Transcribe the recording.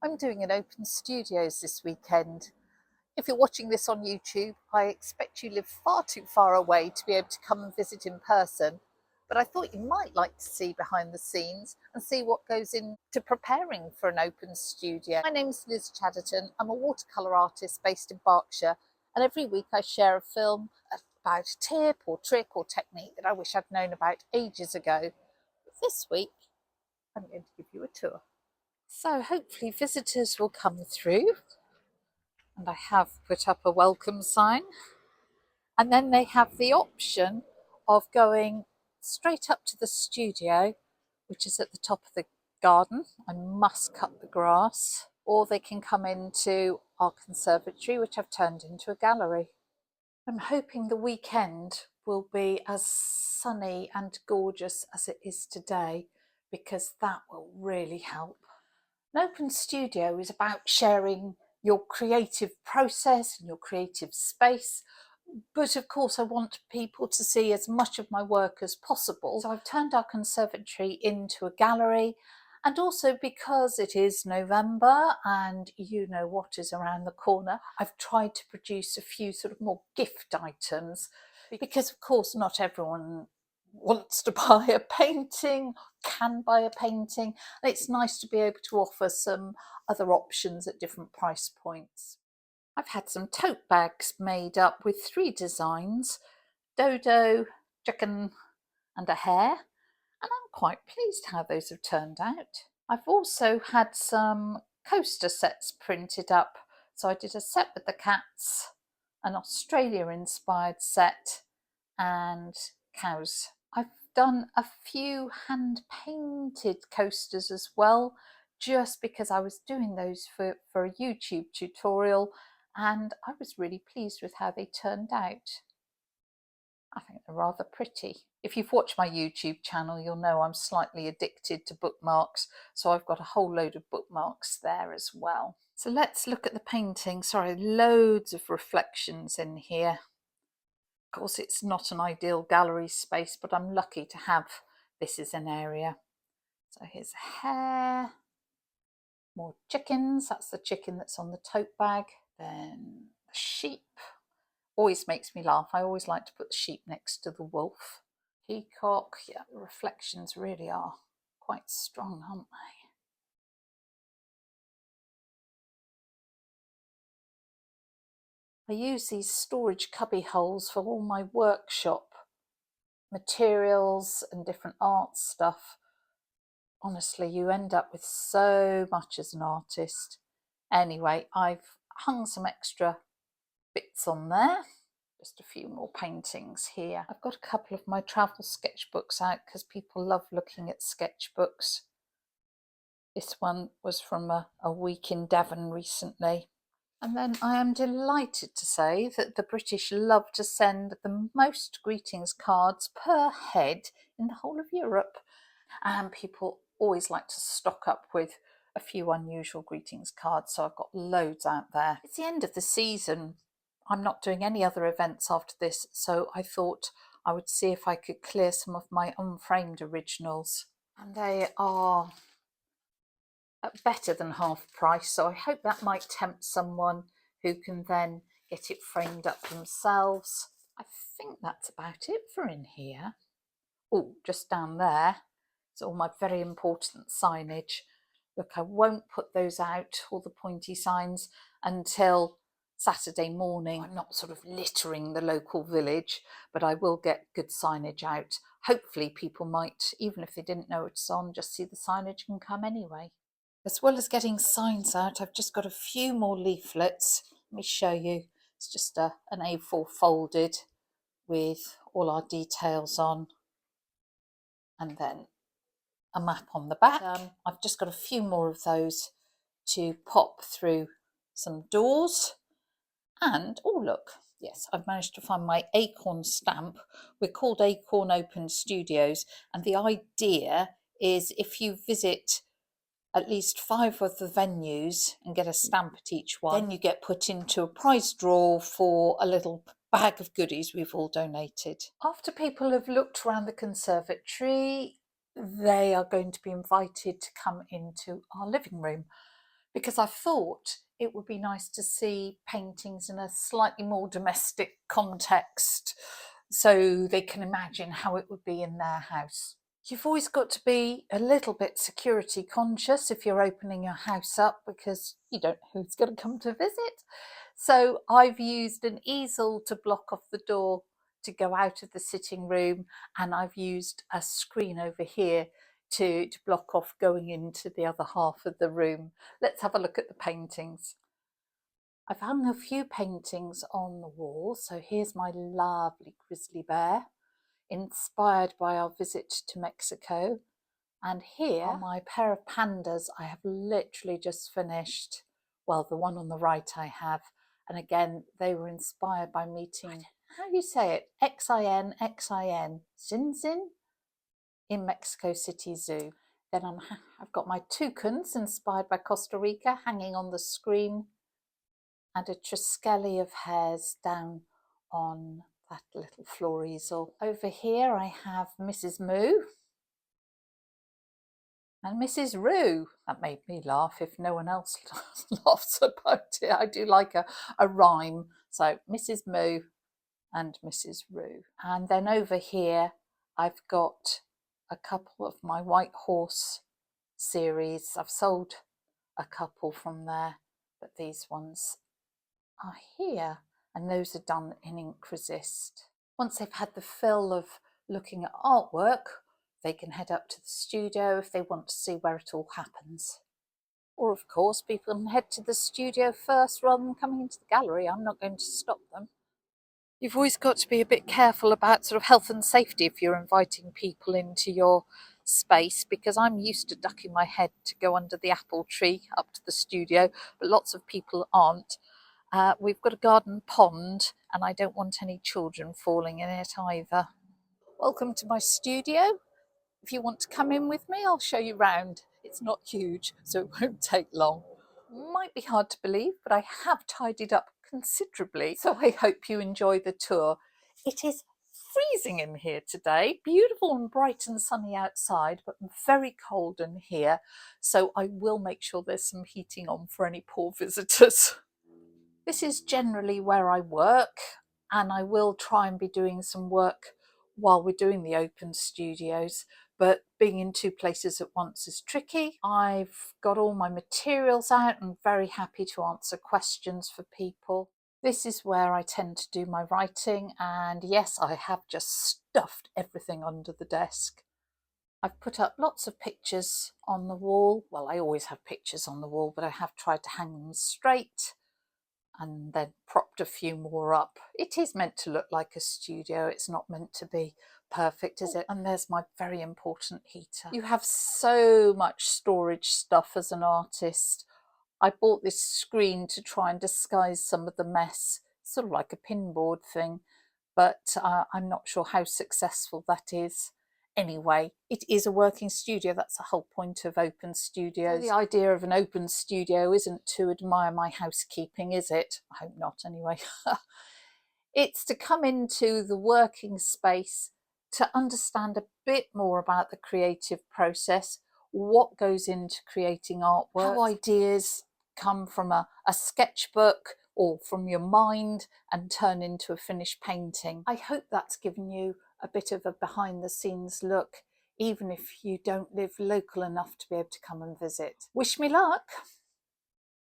I'm doing an open studios this weekend. If you're watching this on YouTube, I expect you live far too far away to be able to come and visit in person. But I thought you might like to see behind the scenes and see what goes into preparing for an open studio. My name's Liz Chaderton. I'm a watercolour artist based in Berkshire, and every week I share a film about a tip or trick or technique that I wish I'd known about ages ago. This week, I'm going to give you a tour. So hopefully visitors will come through, and I have put up a welcome sign, and then they have the option of going straight up to the studio, which is at the top of the garden. I must cut the grass, or they can come into our conservatory, which I've turned into a gallery. I'm hoping the weekend will be as sunny and gorgeous as it is today, because that will really help. An open studio is about sharing your creative process and your creative space, but of course I want people to see as much of my work as possible. So I've turned our conservatory into a gallery, and also because it is November and you know what is around the corner, I've tried to produce a few sort of more gift items, because of course not everyone wants to buy a painting, can buy a painting, and it's nice to be able to offer some other options at different price points. I've had some tote bags made up with 3 designs: dodo, chicken and a hare, and I'm quite pleased how those have turned out. I've also had some coaster sets printed up. So I did a set with the cats, an Australia inspired set, and cows. I've done a few hand painted coasters as well, just because I was doing those for a YouTube tutorial, and I was really pleased with how they turned out. I think they're rather pretty. If you've watched my YouTube channel, you'll know I'm slightly addicted to bookmarks, so I've got a whole load of bookmarks there as well. So let's look at the painting. Sorry, loads of reflections in here. Of course, it's not an ideal gallery space, but I'm lucky to have this as an area. So here's a hare, more chickens. That's the chicken that's on the tote bag. Then the sheep. Always makes me laugh. I always like to put the sheep next to the wolf. Peacock. Yeah, the reflections really are quite strong, aren't they? I use these storage cubby holes for all my workshop materials and different art stuff. Honestly, you end up with so much as an artist. Anyway, I've hung some extra bits on there. Just a few more paintings here. I've got a couple of my travel sketchbooks out because people love looking at sketchbooks. This one was from a week in Devon recently. And then I am delighted to say that the British love to send the most greetings cards per head in the whole of Europe. And people always like to stock up with a few unusual greetings cards, so I've got loads out there. It's the end of the season. I'm not doing any other events after this, so I thought I would see if I could clear some of my unframed originals. And they are at better than half price, so I hope that might tempt someone who can then get it framed up themselves. I think that's about it for in here. Oh, just down there, it's all my very important signage. Look, I won't put those out, all the pointy signs, until Saturday morning. I'm not sort of littering the local village, but I will get good signage out. Hopefully people might, even if they didn't know it's on, just see the signage and come anyway. As well as getting signs out, I've just got a few more leaflets. Let me show you. It's just an A4 folded with all our details on, and then a map on the back. I've just got a few more of those to pop through some doors. And oh look, yes, I've managed to find my acorn stamp. We're called Acorn Open Studios, and the idea is if you visit at least 5 of the venues and get a stamp at each one, then you get put into a prize draw for a little bag of goodies we've all donated. After people have looked around the conservatory, they are going to be invited to come into our living room. because I thought it would be nice to see paintings in a slightly more domestic context so they can imagine how it would be in their house. You've always got to be a little bit security conscious if you're opening your house up, because you don't know who's going to come to visit. So I've used an easel to block off the door to go out of the sitting room, and I've used a screen over here to block off going into the other half of the room. Let's have a look at the paintings. I've hung a few paintings on the wall. So here's my lovely grizzly bear, inspired by our visit to Mexico. And here are my pair of pandas I have literally just finished. Well, the one on the right I have. And again, they were inspired by meeting, how do you say it? Xin, Zin, in Mexico City Zoo. Then I've got my toucans inspired by Costa Rica hanging on the screen, and a Triskeli of hares down on that little floor easel. Over here I have Mrs. Moo and Mrs. Roo. That made me laugh if no one else laughs about it. I do like a rhyme. So Mrs. Moo and Mrs. Roo. And then over here I've got a couple of my White Horse series. I've sold a couple from there, but these ones are here, and those are done in ink resist. Once they've had the fill of looking at artwork, they can head up to the studio if they want to see where it all happens. Or of course, people can head to the studio first rather than coming into the gallery. I'm not going to stop them. You've always got to be a bit careful about sort of health and safety if you're inviting people into your space, because I'm used to ducking my head to go under the apple tree up to the studio, but lots of people aren't. We've got a garden pond and I don't want any children falling in it either. Welcome to my studio. If you want to come in with me, I'll show you round. It's not huge, so it won't take long. Might be hard to believe, but I have tidied up considerably, so I hope you enjoy the tour. It is freezing in here today, beautiful and bright and sunny outside, but very cold in here, so I will make sure there's some heating on for any poor visitors. This is generally where I work, and I will try and be doing some work while we're doing the open studios, but being in two places at once is tricky. I've got all my materials out and very happy to answer questions for people. This is where I tend to do my writing, and yes, I have just stuffed everything under the desk. I've put up lots of pictures on the wall. Well, I always have pictures on the wall, but I have tried to hang them straight and then propped a few more up. It is meant to look like a studio. It's not meant to be perfect, is it? And there's my very important heater. You have so much storage stuff as an artist. I bought this screen to try and disguise some of the mess, sort of like a pinboard thing, but I'm not sure how successful that is. Anyway, it is a working studio. That's the whole point of open studios. The idea of an open studio isn't to admire my housekeeping, is it? I hope not, anyway. It's to come into the working space to understand a bit more about the creative process, what goes into creating artwork, how ideas come from a sketchbook or from your mind and turn into a finished painting. I hope that's given you a bit of a behind the scenes look, even if you don't live local enough to be able to come and visit. Wish me luck!